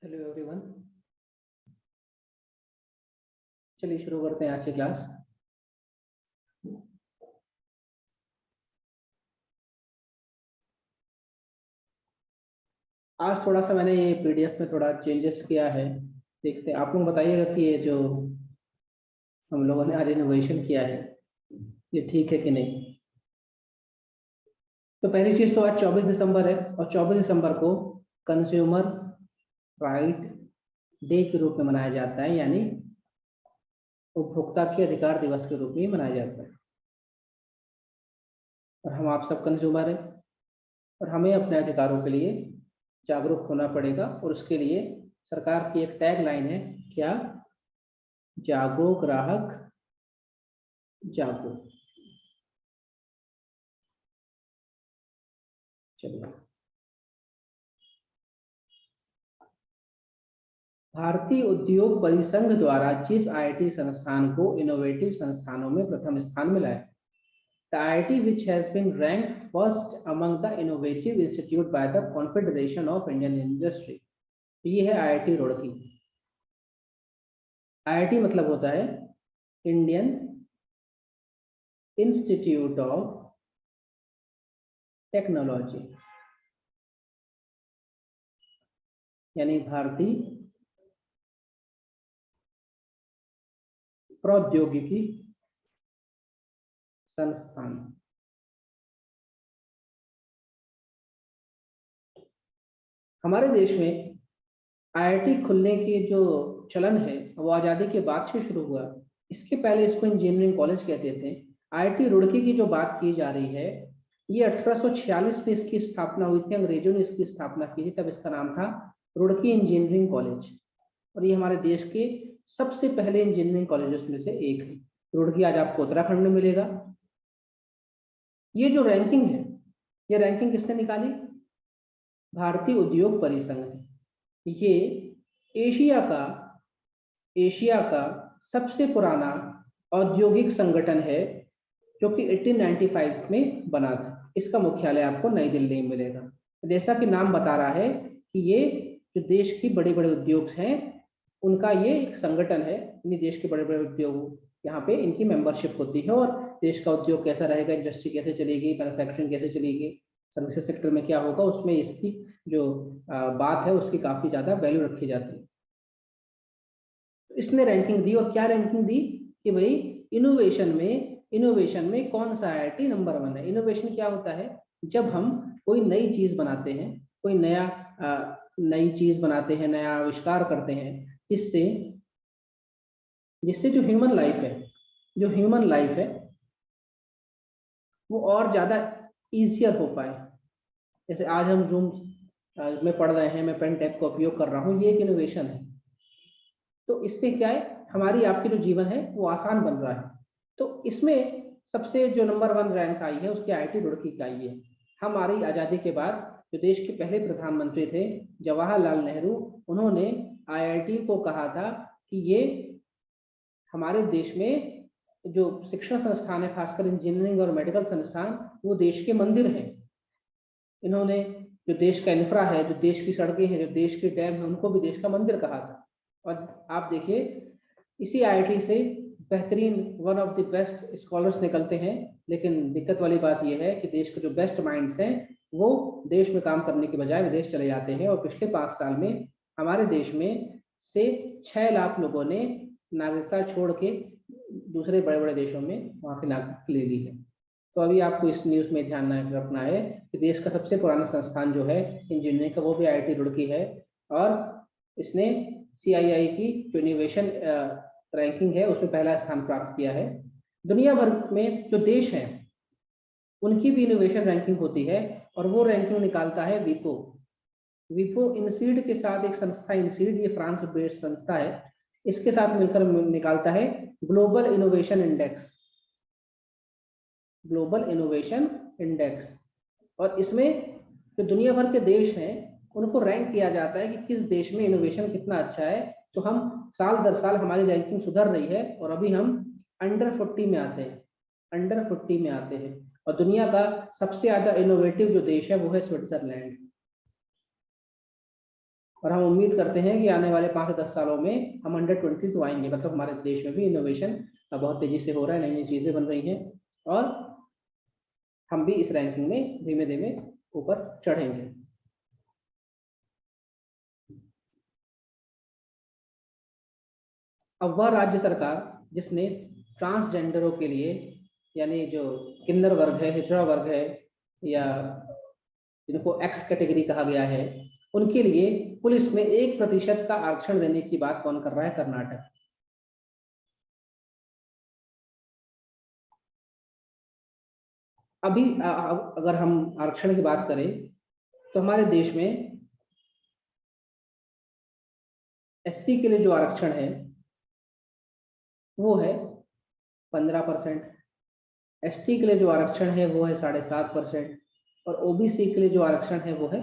Hello everyone. चलिए शुरू करते हैं आज की क्लास। आज थोड़ा सा मैंने ये पीडीएफ में थोड़ा चेंजेस किया है। देखते हैं, आप लोग बताइएगा कि ये जो हम लोगों ने आज इनोवेशन किया है ये ठीक है कि नहीं। तो पहली चीज तो आज 24 दिसंबर है और 24 दिसंबर को कंज्यूमर राइट डे के रूप में मनाया जाता है, यानी उपभोक्ता के अधिकार दिवस के रूप में मनाया जाता है। और हम आप सब कंज्यूमर हैं और हमें अपने अधिकारों के लिए जागरूक होना पड़ेगा, और उसके लिए सरकार की एक टैग लाइन है, क्या? जागो ग्राहक जागो। चलिए, भारतीय उद्योग परिसंघ द्वारा जिस आईआईटी संस्थान को इनोवेटिव संस्थानों में प्रथम स्थान मिला है, the IIT which has been ranked first among the innovative institute by the Confederation of Indian Industry, ये है आईआईटी रुड़की। आईआईटी मतलब होता है इंडियन इंस्टीट्यूट ऑफ टेक्नोलॉजी, यानी भारतीय प्रौद्योगिकी संस्थान। हमारे देश में आईआईटी खुलने की जो चलन है वो आज़ादी के बाद से शुरू हुआ। इसके पहले इसको इंजीनियरिंग कॉलेज कहते थे। आईआईटी रुड़की की जो बात की जा रही है, ये 1846 में इसकी स्थापना हुई थी। अंग्रेजों ने इसकी स्थापना की थी, तब इसका नाम था रुड़की इंजीनियरिंग कॉलेज, और ये हमारे देश के सबसे पहले इंजीनियरिंग कॉलेजेस में से एक है। रुड़की आज आपको उत्तराखंड में मिलेगा। ये जो रैंकिंग है, ये रैंकिंग किसने निकाली? भारतीय उद्योग परिसंघ ने। ये एशिया का सबसे पुराना औद्योगिक संगठन है, जो कि 1895 में बना था। इसका मुख्यालय आपको नई दिल्ली में मिलेगा। जैसा कि नाम बता रहा है कि ये जो देश की बड़े बड़े उद्योग हैं उनका ये एक संगठन है। यानी देश के बड़े बड़े उद्योग यहाँ पे इनकी मेंबरशिप होती है, और देश का उद्योग कैसा रहेगा, इंडस्ट्री कैसे चलेगी, मैन्युफैक्चरिंग कैसे चलेगी, सर्विसेज सेक्टर में क्या होगा, उसमें इसकी जो बात है उसकी काफी ज्यादा वैल्यू रखी जाती है। इसने रैंकिंग दी, और क्या रैंकिंग दी कि भाई इनोवेशन में कौन सा आईआईटी नंबर 1 है। इनोवेशन क्या होता है? जब हम कोई नई चीज बनाते हैं, कोई नई चीज बनाते हैं, नया आविष्कार करते हैं, जिससे जो ह्यूमन लाइफ है वो और ज्यादा इजियर हो पाए। जैसे आज हम जूम में पढ़ रहे हैं, मैं पेन टैब का उपयोग कर रहा हूँ, ये एक इनोवेशन है। तो इससे क्या है, हमारी आपकी जो जीवन है वो आसान बन रहा है। तो इसमें सबसे जो नंबर 1 रैंक आई है उसकी आईआईटी रुड़की का आई है। हमारी आज़ादी के बाद जो देश के पहले प्रधानमंत्री थे जवाहरलाल नेहरू, उन्होंने आईआईटी को कहा था कि ये हमारे देश में जो शिक्षण संस्थान है, खासकर इंजीनियरिंग और मेडिकल संस्थान, वो देश के मंदिर हैं। इन्होंने जो देश का इंफ्रा है, जो देश की सड़कें हैं, जो देश के डैम है, उनको भी देश का मंदिर कहा था। और आप देखिए, इसी आईआईटी से बेहतरीन one of the best scholars निकलते हैं। लेकिन दिक्कत वाली बात यह है कि देश के जो बेस्ट माइंड्स हैं वो देश में काम करने के बजाय विदेश चले जाते हैं। और पिछले 5 साल में हमारे देश में से 6 लाख लोगों ने नागरिकता छोड़ के दूसरे बड़े बड़े देशों में वहाँ की नागरिकता ले ली है। तो अभी आपको इस न्यूज़ में ध्यान रखना है कि देश का सबसे पुराना संस्थान जो है इंजीनियरिंग का, वो भी आईआईटी रुड़की है। और इसने CII की जो इनोवेशन रैंकिंग है उसमें पहला स्थान प्राप्त किया है। दुनिया भर में जो देश हैं उनकी भी इनोवेशन रैंकिंग होती है, और वो रैंकिंग निकालता है विपो इनसीड के साथ एक संस्था, इनसीड ये फ्रांस बेस्ड संस्था है, इसके साथ मिलकर निकालता है ग्लोबल इनोवेशन इंडेक्स। और इसमें जो दुनिया भर के देश हैं उनको रैंक किया जाता है कि किस देश में इनोवेशन कितना अच्छा है। तो हम साल दर साल हमारी रैंकिंग सुधर रही है, और अभी हम अंडर 40 में आते हैं। और दुनिया का सबसे ज्यादा इनोवेटिव जो देश है वो है स्विट्जरलैंड। और हम उम्मीद करते हैं कि आने वाले 5 से 10 सालों में हम अंडर 20 तो आएंगे, मतलब हमारे देश में भी इनोवेशन बहुत तेजी से हो रहा है, नई नई चीजें बन रही हैं और हम भी इस रैंकिंग में धीमे धीमे ऊपर चढ़ेंगे। अब वह राज्य सरकार जिसने ट्रांसजेंडरों के लिए, यानी जो किन्नर वर्ग है, हिजड़ा वर्ग है, या जिनको एक्स कैटेगरी कहा गया है, उनके लिए पुलिस में 1% का आरक्षण देने की बात कौन कर रहा है? कर्नाटक। अभी अगर हम आरक्षण की बात करें तो हमारे देश में एससी के लिए जो आरक्षण है वो है 15%, एसटी के लिए जो आरक्षण है वो है 7.5%, और ओबीसी के लिए जो आरक्षण है वो है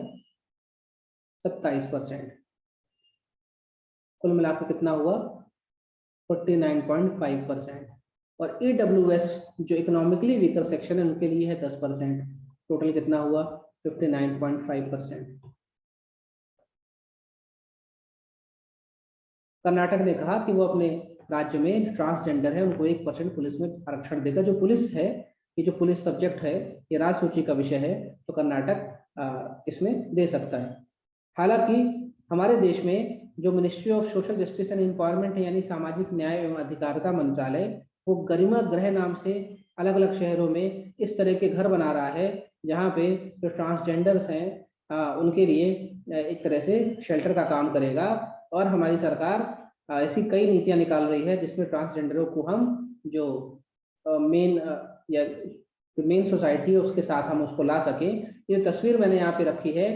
27%। कुल मिलाकर कितना हुआ? 49.5%। और ईडब्ल्यूएस जो इकोनॉमिकली वीकर सेक्शन है उनके लिए है 10%। टोटल कितना हुआ? 59.5%। कर्नाटक ने कहा कि वो अपने राज्य में जो ट्रांसजेंडर है उनको 1% पुलिस में आरक्षण देगा। जो पुलिस है, ये जो पुलिस सब्जेक्ट है, ये राज्य सूची का विषय है, तो कर्नाटक इसमें दे सकता है। हालांकि हमारे देश में जो ministry of social justice and empowerment है, यानी सामाजिक न्याय एवं अधिकारिता मंत्रालय, वो गरिमा गृह नाम से अलग अलग शहरों में इस तरह के घर बना रहा है जहाँ पे जो ट्रांसजेंडर्स हैं उनके लिए एक तरह से शेल्टर का काम करेगा। और हमारी सरकार ऐसी कई नीतियां निकाल रही है जिसमें ट्रांसजेंडरों को हम जो मेन या जो मेन सोसाइटी है उसके साथ हम उसको ला सकें। ये तस्वीर मैंने यहाँ पे रखी है,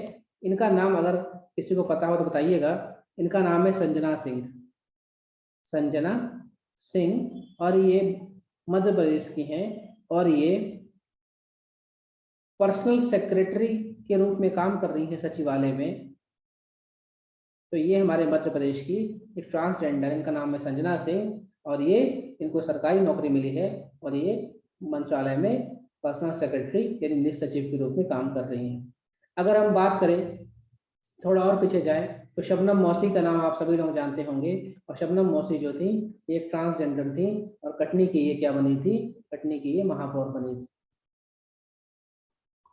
इनका नाम अगर किसी को पता हो तो बताइएगा। इनका नाम है संजना सिंह, संजना सिंह, और ये मध्य प्रदेश की हैं और ये पर्सनल सेक्रेटरी के रूप में काम कर रही है सचिवालय में। तो ये हमारे मध्य प्रदेश की एक ट्रांसजेंडर, इनका नाम है संजना सिंह और ये इनको सरकारी नौकरी मिली है और ये मंत्रालय में पर्सनल सेक्रेटरी यानी निज सचिव के रूप में काम कर रही हैं। अगर हम बात करें थोड़ा और पीछे जाए तो शबनम मौसी का नाम आप सभी लोग जानते होंगे। और शबनम मौसी जो थी एक ट्रांसजेंडर थी और कटनी की ये क्या बनी थी? कटनी की ये महापौर बनी थी।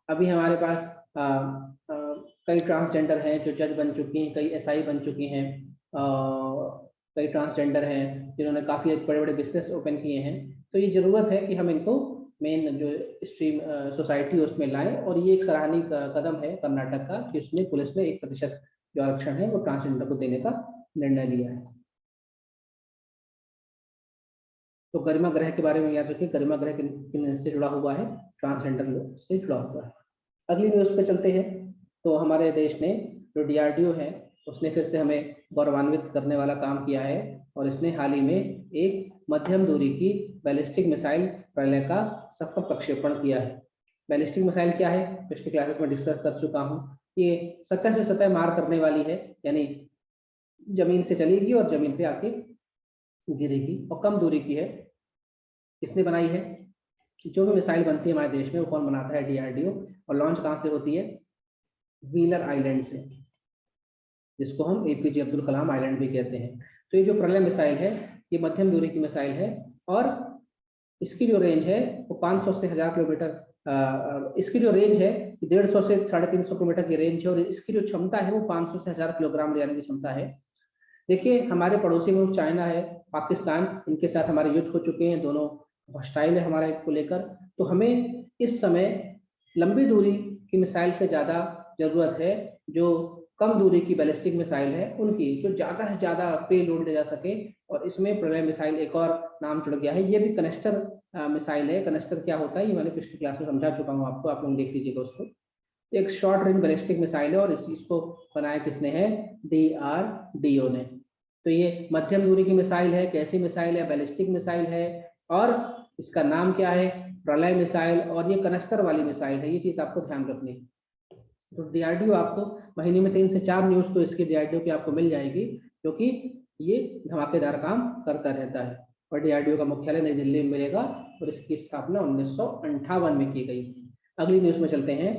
अभी हमारे पास कई ट्रांसजेंडर हैं जो जज बन चुकी हैं, कई एसआई बन चुकी हैं, कई ट्रांसजेंडर हैं जिन्होंने काफ़ी बड़े बड़े बिजनेस ओपन किए हैं। तो ये ज़रूरत है कि हम इनको मेन जो स्ट्रीम सोसाइटी उसमें लाएं, और ये एक सराहनीय कदम है कर्नाटक का कि उसने पुलिस में 1% जो आरक्षण है वो ट्रांसजेंडर को देने का निर्णय लिया है। तो गरिमा ग्रह के बारे में याद रखिए, गरिमा ग्रह किन से जुड़ा हुआ है? ट्रांसजेंडर लोग से जुड़ा हुआ है। अगली न्यूज़ पे चलते हैं। तो हमारे देश ने जो डीआरडीओ है उसने फिर से हमें गौरवान्वित करने वाला काम किया है और इसने हाल ही में एक मध्यम दूरी की बैलिस्टिक मिसाइल प्रलय का सफल प्रक्षेपण किया है। बैलिस्टिक मिसाइल क्या है? पिछले क्लासेस में डिस्कस कर चुका हूँ। ये सतह से सतह मार करने वाली है, यानी जमीन से चलेगी और जमीन पे आके गिरेगी और कम दूरी की है। किसने बनाई है? जो भी मिसाइल बनती है हमारे देश में वो कौन बनाता है? डीआरडीओ। और लॉन्च कहाँ से होती है? व्हीलर आइलैंड से, जिसको हम एपीजे अब्दुल कलाम आइलैंड भी कहते हैं। तो ये जो प्रलय मिसाइल है ये मध्यम दूरी की मिसाइल है और इसकी जो रेंज है वो 500 से 1000 किलोमीटर। इसकी जो रेंज है 150 से 350 किलोमीटर की रेंज है और इसकी जो क्षमता है वो 500 से 1000 किलोग्राम ले जाने की क्षमता है। देखिए हमारे पड़ोसी मुल्क चाइना है, पाकिस्तान, इनके साथ हमारे युद्ध हो चुके हैं, दोनों हॉस्टाइल है हमारे को लेकर। तो हमें इस समय लंबी दूरी की मिसाइल से ज़्यादा ज़रूरत है जो कम दूरी की बैलिस्टिक मिसाइल है उनकी, जो ज़्यादा से ज़्यादा पे लोड ले जा सके। और इसमें प्रलय मिसाइल एक और नाम जुड़ गया है, ये भी कनेक्टर मिसाइल है। कनेक्टर क्या होता है ये मैंने पिछली क्लास में समझा चुका हूँ आपको, आप लोग देख लीजिएगा उसको। एक शॉर्ट रेंज बैलिस्टिक मिसाइल है और इसको बनाया किसने है? डीआरडीओ ने। तो ये मध्यम दूरी की मिसाइल है। कैसी मिसाइल है? बैलिस्टिक मिसाइल है और इसका नाम क्या है? प्रलय मिसाइल, और ये कनस्तर वाली मिसाइल है। ये चीज आपको ध्यान रखनी है। तो डीआरडीओ आपको महीने में 3 से 4 न्यूज तो इसकी डीआरडीओ की आपको मिल जाएगी, क्योंकि ये धमाकेदार काम करता रहता है। और डीआरडीओ का मुख्यालय नई दिल्ली में मिलेगा और इसकी स्थापना 1958 में की गई। अगली न्यूज में चलते हैं।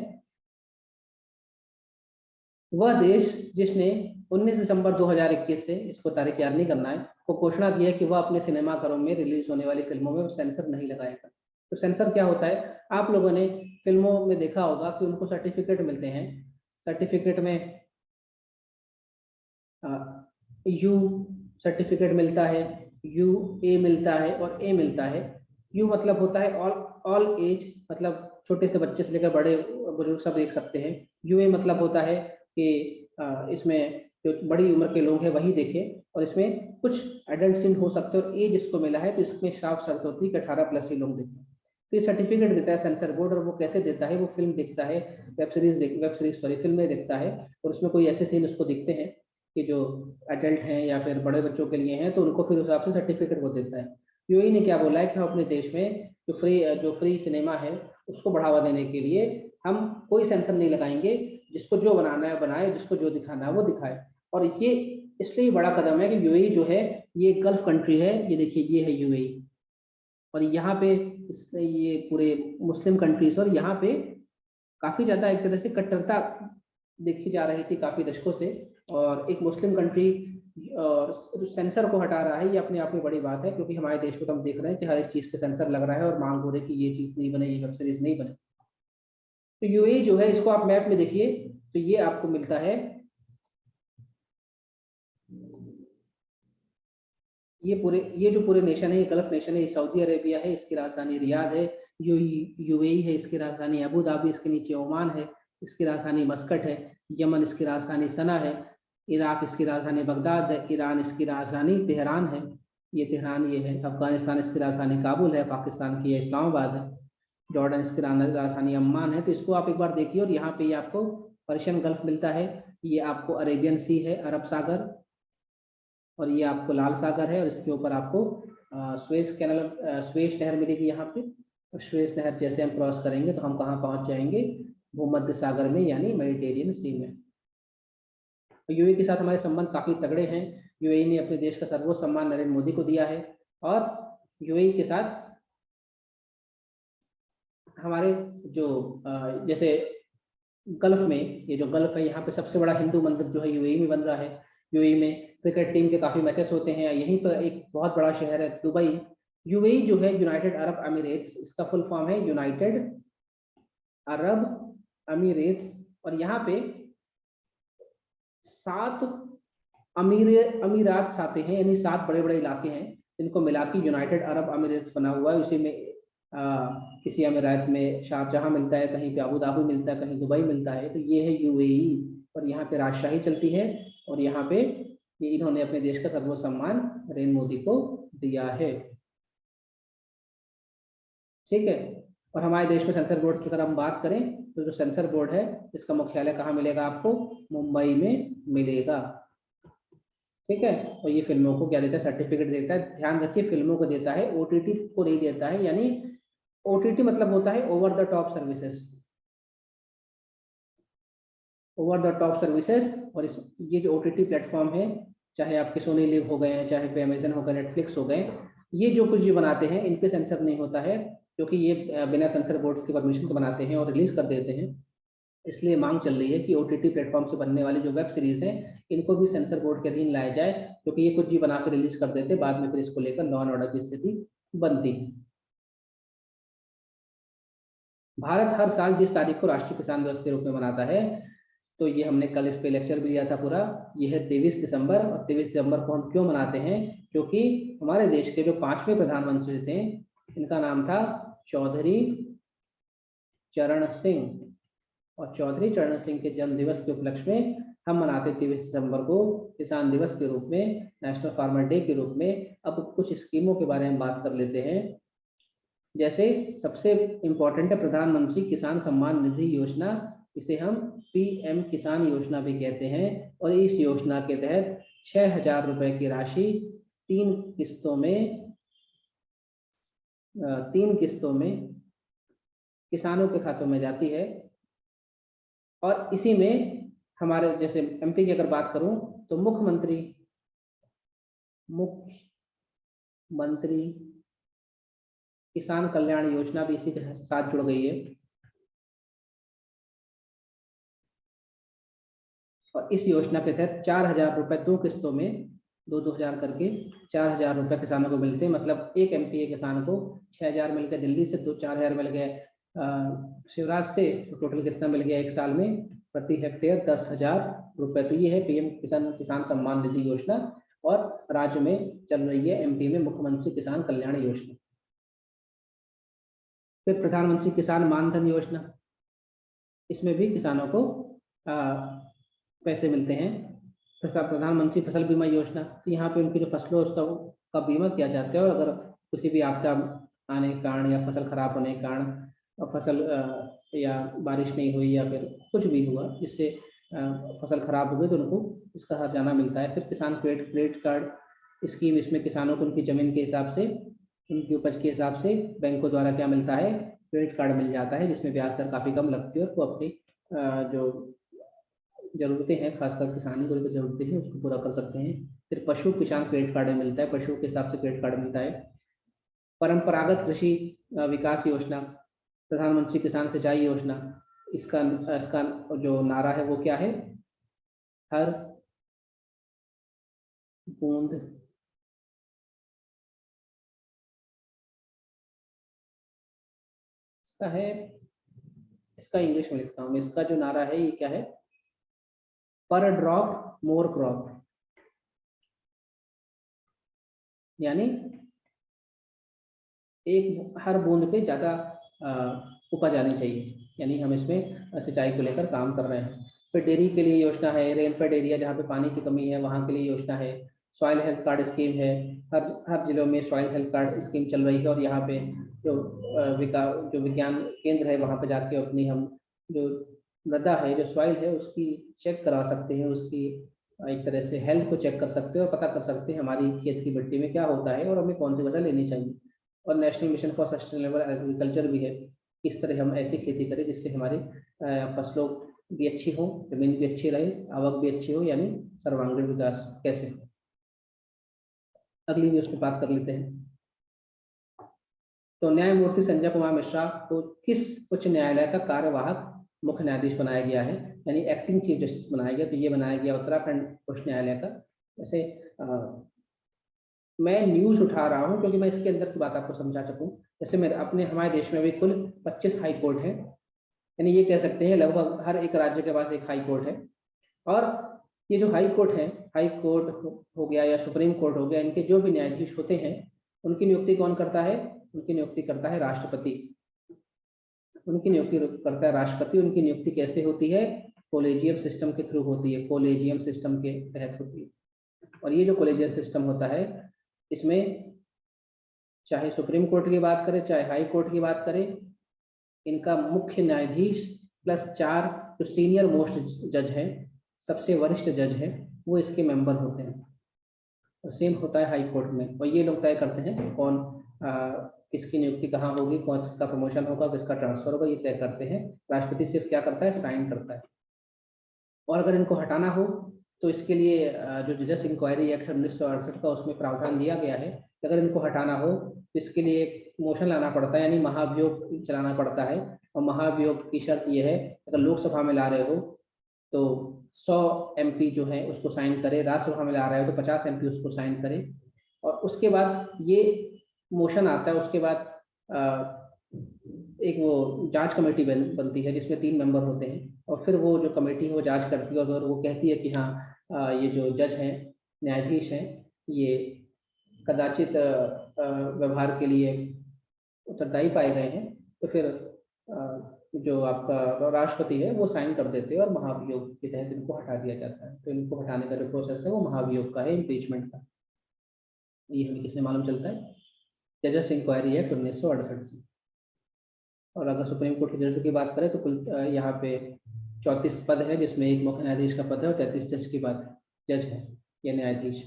वह देश जिसने 19 दिसंबर 2021 से, इसको तारीख याद नहीं करना है, को घोषणा की है कि वह अपने सिनेमाघरों में रिलीज होने वाली फिल्मों में सेंसर नहीं लगाएगा। तो सेंसर क्या होता है, आप लोगों ने फिल्मों में देखा होगा कि उनको सर्टिफिकेट मिलते हैं, सर्टिफिकेट में यू सर्टिफिकेट मिलता है, यू ए मिलता है और ए मिलता है। यू मतलब होता है ऑल एज, मतलब छोटे से बच्चे से लेकर बड़े बुजुर्ग सब देख सकते हैं। यू ए मतलब होता है कि इसमें जो बड़ी उम्र के लोग हैं वही देखें, और इसमें कुछ एडल्ट सीन हो सकते हैं, और ए जिसको मिला है तो इसमें साफ शर्त होती है कि 18+ ही लोग देखें। तो ये सर्टिफिकेट देता है सेंसर बोर्ड, और वो कैसे देता है, वो फिल्म देखता है, वेब सीरीज सॉरी फिल्में देखता है, और उसमें कोई ऐसे सीन उसको दिखते हैं कि जो एडल्ट हैं या फिर बड़े बच्चों के लिए हैं, तो उनको फिर उस हिसाब से सर्टिफिकेट वो देता है। यूएई ने क्या बोला है कि हम अपने देश में जो फ्री सिनेमा है उसको बढ़ावा देने के लिए हम कोई सेंसर नहीं लगाएंगे, जिसको जो बनाना है बनाए, जिसको जो दिखाना है वो दिखाए। और ये इसलिए बड़ा कदम है कि यूएई जो है ये गल्फ कंट्री है, ये देखिए ये है यूएई, और यहाँ पे ये पूरे मुस्लिम कंट्रीज, और यहाँ पे काफी ज्यादा एक तरह से कट्टरता देखी जा रही थी काफी दशकों से, और एक मुस्लिम कंट्री सेंसर को हटा रहा है, ये अपने आप में बड़ी बात है, क्योंकि हमारे देश में तो हम देख रहे हैं कि हर एक चीज पे सेंसर लग रहा है और मांग हो रही है कि ये चीज नहीं बने, ये वेब सीरीज नहीं बने। तो यूएई जो है, इसको आप मैप में देखिए तो ये आपको मिलता है, ये जो पूरे नेशन है, ये गल्फ नेशन है, ये सऊदी अरेबिया है, इसकी राजधानी रियाद है। यूएई है, इसकी राजधानी अबू धाबी, इसके नीचे ओमान है, इसकी राजधानी मस्कट है। यमन इसकी राजधानी सना है। इराक इसकी राजधानी बगदाद है। ईरान इसकी राजधानी तेहरान है, ये तेहरान ये है। अफगानिस्तान इसकी राजधानी काबुल है। पाकिस्तान की इस्लामाबाद है। जॉर्डन इसकी राजधानी अम्मान है। तो इसको आप एक बार देखिए, और यहाँ पे ये आपको पर्शियन गल्फ मिलता है, ये आपको अरेबियन सी है, अरब सागर, और ये आपको लाल सागर है, और इसके ऊपर आपको स्वेज नहर मिलेगी यहाँ पे। और स्वेज नहर जैसे हम क्रॉस करेंगे तो हम कहाँ पहुंच जाएंगे, भूमध्य सागर में, यानी मेडिटेरियन सी में। तो यूएई के साथ हमारे संबंध काफी तगड़े हैं। यूएई ने अपने देश का सर्वोच्च सम्मान नरेंद्र मोदी को दिया है, और यूएई के साथ हमारे जो जैसे गल्फ में, ये जो गल्फ है यहाँ पे सबसे बड़ा हिंदू मंदिर जो है यूएई में बन रहा है। यूएई में क्रिकेट टीम के काफी मैचेस होते हैं। यहीं पर एक बहुत बड़ा शहर है दुबई। यूएई जो है यूनाइटेड अरब अमीरेट्स, इसका फुल फॉर्म है यूनाइटेड अरब अमीरेट्स, और यहाँ पे 7 अमीरात आते हैं, यानी 7 बड़े बड़े इलाके हैं जिनको मिला के यूनाइटेड अरब अमीरेट्स बना हुआ है। उसी में किसी अमीरात में शारजहां मिलता है, कहीं पे अबू धाबी मिलता है, कहीं दुबई मिलता है। तो ये है यूएई, और यहाँ पे राजशाही चलती है, और यहाँ पे ये इन्होंने अपने देश का सर्वोच्च सम्मान नरेंद्र मोदी को दिया है। ठीक है। और हमारे देश में सेंसर बोर्ड की अगर हम बात करें, तो जो सेंसर बोर्ड है इसका मुख्यालय कहाँ मिलेगा आपको, मुंबई में मिलेगा। ठीक है। और ये फिल्मों को क्या देता है, सर्टिफिकेट देता है। ध्यान रखिए, फिल्मों को देता है, ओटीटी को नहीं देता है। यानी ओटीटी मतलब होता है over the top services, over the top services. और ये जो ओटीटी प्लेटफॉर्म है, चाहे आपके सोनी लिव हो गए हैं, चाहे पे अमेजन हो गए, नेटफ्लिक्स हो गए, ये जो कुछ भी बनाते हैं इन पे सेंसर नहीं होता है, क्योंकि ये बिना सेंसर बोर्ड्स की परमिशन के बनाते हैं और रिलीज कर देते हैं। इसलिए मांग चल रही है कि ओटीटी प्लेटफॉर्म से बनने वाली जो वेब सीरीज हैं इनको भी सेंसर बोर्ड के अधीन लाया जाए, क्योंकि ये कुछ भी बना के रिलीज कर देते, बाद में फिर इसको लेकर लॉ एंड ऑर्डर की स्थिति बनती है। भारत हर साल जिस तारीख को राष्ट्रीय किसान दिवस के रूप में मनाता है, तो ये हमने कल इस पे लेक्चर भी दिया था पूरा, ये है 23 दिसंबर। और 23 दिसंबर को हम क्यों मनाते हैं, क्योंकि हमारे देश के जो 5वें प्रधानमंत्री थे, इनका नाम था चौधरी चरण सिंह। और चौधरी चरण सिंह के जन्म दिवस के उपलक्ष्य में हम मनाते 23 दिसंबर को किसान दिवस के रूप में, नेशनल फार्मर डे के रूप में। अब कुछ स्कीमों के बारे में बात कर लेते हैं। जैसे सबसे इम्पोर्टेंट है प्रधानमंत्री किसान सम्मान निधि योजना, इसे हम पीएम किसान योजना भी कहते हैं। और इस योजना के तहत 6,000 रुपए की राशि 3 किस्तों में 3 किस्तों में किसानों के खातों में जाती है। और इसी में हमारे जैसे एमपी की अगर बात करूं, तो मुख्यमंत्री किसान कल्याण योजना भी इसी के साथ जुड़ गई है। और इस योजना के तहत 4,000 रुपए 2 किस्तों में 2-2 हजार करके 4,000 रुपए किसानों को मिलते हैं। मतलब एक एमपीए किसान को 6,000 मिल गए दिल्ली से, 4,000 मिल गए शिवराज से, तो टोटल कितना मिल गया एक साल में प्रति हेक्टेयर 10,000 रुपए। तो ये है पीएम किसान सम्मान निधि योजना, और राज्य में चल रही है एमपी में मुख्यमंत्री किसान कल्याण योजना। फिर प्रधानमंत्री किसान मानधन योजना, इसमें भी किसानों को पैसे मिलते हैं। प्रधानमंत्री फसल बीमा योजना, तो यहाँ पे उनकी जो फसलों का बीमा किया जाता है, और अगर किसी भी आपदा आने के कारण या फसल खराब होने के कारण फसल या बारिश नहीं हुई या फिर कुछ भी हुआ जिससे फसल खराब हो गई, तो उनको इसका हर्जाना मिलता है। फिर किसान क्रेडिट कार्ड स्कीम, इसमें किसानों को उनकी जमीन के हिसाब से, उनकी उपज के हिसाब से बैंकों द्वारा क्या मिलता है, क्रेडिट कार्ड मिल जाता है, जिसमें ब्याज दर काफ़ी कम लगती है, और वो अपनी जो जरूरतें हैं, खासकर किसानी को जो जरूरतें हैं उसको पूरा कर सकते हैं। फिर पशु किसान क्रेडिट कार्ड मिलता है, पशुओं के हिसाब से क्रेडिट कार्ड मिलता है। परंपरागत कृषि विकास योजना, प्रधानमंत्री किसान सिंचाई योजना, इसका जो नारा है वो क्या है, हर बूंद इसका है, इसका इंग्लिश में लिखता हूँ, इसका जो नारा है ये क्या है, पर ड्रॉप मोर क्रॉप, यानी हर बूंद पे ज्यादा उपज आनी चाहिए, यानी हम इसमें सिंचाई को लेकर काम कर रहे हैं। फिर डेयरी के लिए योजना है, रेनफेड एरिया जहाँ पे पानी की कमी है वहाँ के लिए योजना है। सॉइल हेल्थ कार्ड स्कीम है, हर जिलों में सॉइल हेल्थ कार्ड स्कीम चल रही है, और यहाँ पे जो विज्ञान केंद्र है वहाँ पे जाके अपनी हम जो मृदा है, जो सॉइल है, उसकी चेक करा सकते हैं, उसकी एक तरह से हेल्थ को चेक कर सकते हैं और पता कर सकते हैं हमारी खेत की मिट्टी में क्या होता है और हमें कौन सी फसल लेनी चाहिए। और national mission for sustainable agriculture भी है, किस तरह हम ऐसी खेती करें जिससे हमारी फसलों भी अच्छी हो, जमीन भी अच्छी रहे, आवक भी अच्छी हो, यानी सर्वांगीण विकास कैसे हो। अगली न्यूज पे बात कर लेते हैं। तो न्यायमूर्ति संजय कुमार मिश्रा को किस उच्च न्यायालय का कार्यवाहक मुख्य न्यायाधीश बनाया गया है, यानी एक्टिंग चीफ जस्टिस बनाया गया। तो ये बनाया गया उत्तराखंड उच्च न्यायालय का। वैसे मैं न्यूज उठा रहा हूँ क्योंकि मैं इसके अंदर की बात आपको समझा सकूं। जैसे मेरे हमारे देश में भी कुल 25 हाई कोर्ट है, यानी ये कह सकते हैं लगभग हर एक राज्य के पास एक हाई कोर्ट है। और ये जो हाई कोर्ट है, हाई कोर्ट हो गया या सुप्रीम कोर्ट हो गया, इनके जो भी न्यायाधीश होते हैं उनकी नियुक्ति कौन करता है, उनकी नियुक्ति करता है राष्ट्रपति। उनकी नियुक्ति करता है राष्ट्रपति। उनकी नियुक्ति कैसे होती है, कॉलेजियम सिस्टम के थ्रू होती है, कॉलेजियम सिस्टम के तहत होती है। और ये जो कॉलेजियम सिस्टम होता है, इसमें चाहे सुप्रीम कोर्ट की बात करें चाहे हाई कोर्ट की बात करें, इनका मुख्य न्यायाधीश प्लस 4 जो सीनियर मोस्ट जज हैं, सबसे वरिष्ठ जज हैं, वो इसके मेंबर होते हैं। और सेम होता है हाई कोर्ट में। और ये लोग तय करते हैं कौन किसकी नियुक्ति कहाँ होगी, कौन किसका प्रमोशन होगा, किसका ट्रांसफर होगा, ये तय करते हैं। राष्ट्रपति सिर्फ क्या करता है, साइन करता है। और अगर इनको हटाना हो तो इसके लिए जो जजेस इंक्वायरी एक्ट 1968 का उसमें प्रावधान दिया गया है, अगर इनको हटाना हो तो इसके लिए एक मोशन लाना पड़ता है, यानी महाभियोग चलाना पड़ता है। और महाभियोग की शर्त यह है, अगर लोकसभा में ला रहे हो तो 100 एमपी जो है उसको साइन करे, राज्यसभा में ला रहे हो तो 50 एमपी उसको साइन करे। और उसके बाद ये मोशन आता है, उसके बाद एक वो जांच कमेटी बनती है जिसमें 3 मेंबर होते हैं। और फिर वो जो कमेटी है वो जांच करती है, और अगर वो कहती है कि हाँ ये जो जज हैं, न्यायाधीश हैं, ये कदाचित व्यवहार के लिए उत्तरदायी पाए गए हैं, तो फिर जो आपका राष्ट्रपति है वो साइन कर देते हैं और महाभियोग के तहत इनको हटा दिया जाता है। तो इनको हटाने का जो प्रोसेस है वो महाभियोग का है, इम्पीचमेंट का। ये हमें किससे मालूम चलता है, जजेस इंक्वायरी एक्ट 1968 से। और अगर सुप्रीम कोर्ट के जजों की बात करें तो कुल यहाँ पे 34 पद है, जिसमें एक मुख्य न्यायाधीश का पद है और 33 जज की बात जज है ये न्यायाधीश।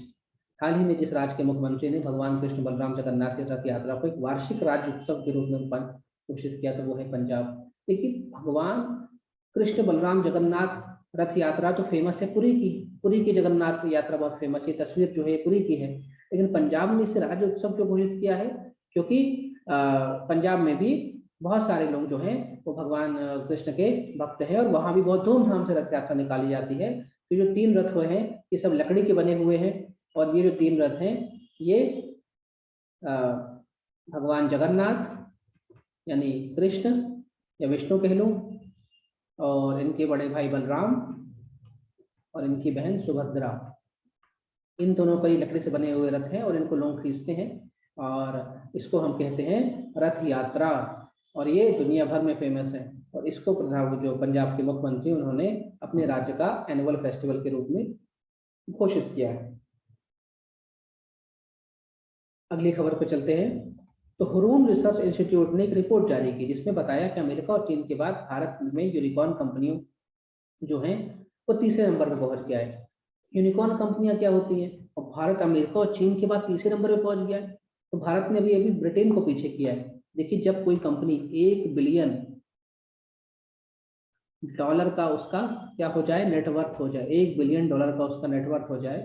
हाल ही में जिस राज्य के मुख्यमंत्री ने भगवान कृष्ण बलराम जगन्नाथ रथ यात्रा को एक वार्षिक राज्य उत्सव के रूप में घोषित किया, तो वो है पंजाब। देखिए, भगवान कृष्ण बलराम जगन्नाथ रथ यात्रा तो फेमस है, पुरी की जगन्नाथ यात्रा बहुत फेमस है, तस्वीर जो है पुरी की है। लेकिन पंजाब ने इसे राज्य उत्सव क्यों घोषित किया है, क्योंकि पंजाब में भी बहुत सारे लोग जो हैं वो भगवान कृष्ण के भक्त हैं, और वहाँ भी बहुत धूमधाम से रथ यात्रा निकाली जाती है। तो जो 3 रथ हुए हैं ये सब लकड़ी के बने हुए हैं, और ये जो 3 रथ हैं ये भगवान जगन्नाथ यानी कृष्ण या विष्णु कह लो, और इनके बड़े भाई बलराम और इनकी बहन सुभद्रा, इन दोनों का ही लकड़ी से बने हुए रथ हैं और इनको लोग खींचते हैं, और इसको हम कहते हैं रथ यात्रा, और ये दुनिया भर में फेमस है। और इसको जो पंजाब के मुख्यमंत्री उन्होंने अपने राज्य का एनुअल फेस्टिवल के रूप में घोषित किया है। अगली खबर पे चलते हैं। तो हुरून रिसर्च इंस्टीट्यूट ने एक रिपोर्ट जारी की जिसमें बताया कि अमेरिका और चीन के बाद भारत में यूनिकॉर्न कंपनियों जो हैं वो तीसरे नंबर पर पहुंच गया है। यूनिकॉर्न कंपनियां क्या होती हैं, और भारत अमेरिका और चीन के बाद तीसरे नंबर पर पहुंच गया है। तो भारत ने अभी अभी ब्रिटेन को पीछे किया है। देखिए, जब कोई कंपनी $1 बिलियन का उसका क्या हो जाए, नेटवर्थ हो जाए, $1 बिलियन का उसका नेटवर्थ हो जाए,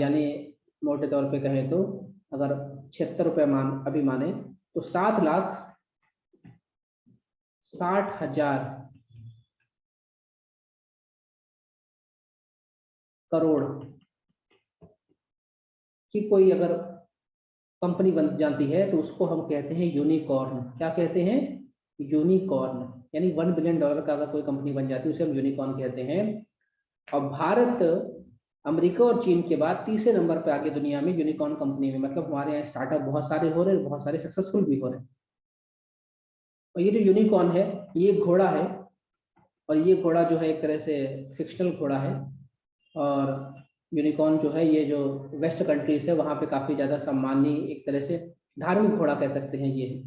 यानी मोटे तौर पे कहें तो अगर 76 रुपये अभी माने तो 7,60,000 करोड़ की कोई अगर कंपनी बन जाती है तो उसको हम कहते हैं यूनिकॉर्न। क्या कहते हैं, यूनिकॉर्न। यानी $1 बिलियन का अगर कोई कंपनी बन जाती है उसे हम यूनिकॉर्न कहते हैं। और भारत अमेरिका और चीन के बाद तीसरे नंबर पे आगे दुनिया में यूनिकॉर्न कंपनी में, मतलब हमारे यहाँ स्टार्टअप बहुत सारे हो रहे हैं, बहुत सारे सक्सेसफुल भी हो रहे हैं। और ये जो यूनिकॉर्न है ये घोड़ा है, और ये घोड़ा जो है एक तरह से फिक्शनल घोड़ा है। और यूनिकॉर्न जो है ये जो वेस्ट कंट्रीज है वहाँ पे काफ़ी ज़्यादा सम्मानी, एक तरह से धार्मिक घोड़ा कह सकते हैं ये है।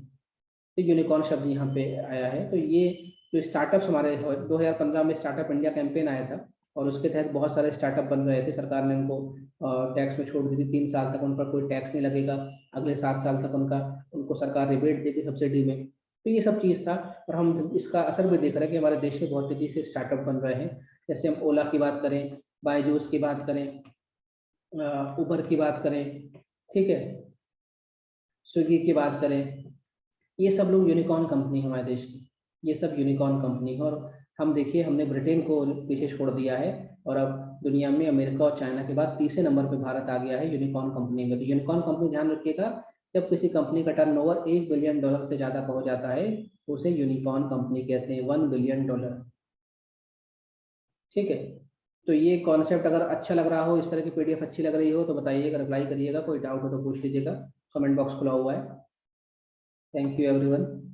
तो यूनिकॉर्न शब्द यहाँ पे आया है। तो ये जो स्टार्टअप्स हमारे 2015 में स्टार्टअप इंडिया कैंपेन आया था, और उसके तहत बहुत सारे स्टार्टअप बन रहे थे। सरकार ने उनको टैक्स में छूट दी थी, 3 साल तक उन पर कोई टैक्स नहीं लगेगा, अगले 7 साल तक उनको सरकार रिबेट देती सब्सिडी में। तो ये सब चीज़ था, और हम इसका असर भी देख रहे हैं कि हमारे देश में बहुत तेजी से स्टार्टअप बन रहे हैं। जैसे हम ओला की बात करें, बायजूस की बात करें, उबर की बात करें, ठीक है, स्विगी की बात करें, ये सब लोग यूनिकॉर्न कंपनी हमारे देश की, ये सब यूनिकॉर्न कंपनी है। और हम देखिए हमने ब्रिटेन को पीछे छोड़ दिया है, और अब दुनिया में अमेरिका और चाइना के बाद तीसरे नंबर पे भारत आ गया है यूनिकॉर्न कंपनी में। तो यूनिकॉर्न कंपनी ध्यान रखिएगा, जब किसी कंपनी का टर्नओवर $1 बिलियन से ज़्यादा पहुंच जाता है तो उसे यूनिकॉर्न कंपनी कहते हैं, $1 बिलियन। ठीक है, तो ये कॉन्सेप्ट अगर अच्छा लग रहा हो, इस तरह की पीडीएफ अच्छी लग रही हो तो बताइएगा, रिप्लाई करिएगा, कोई डाउट हो तो पूछ लीजिएगा, कमेंट बॉक्स खुला हुआ है। Thank you everyone.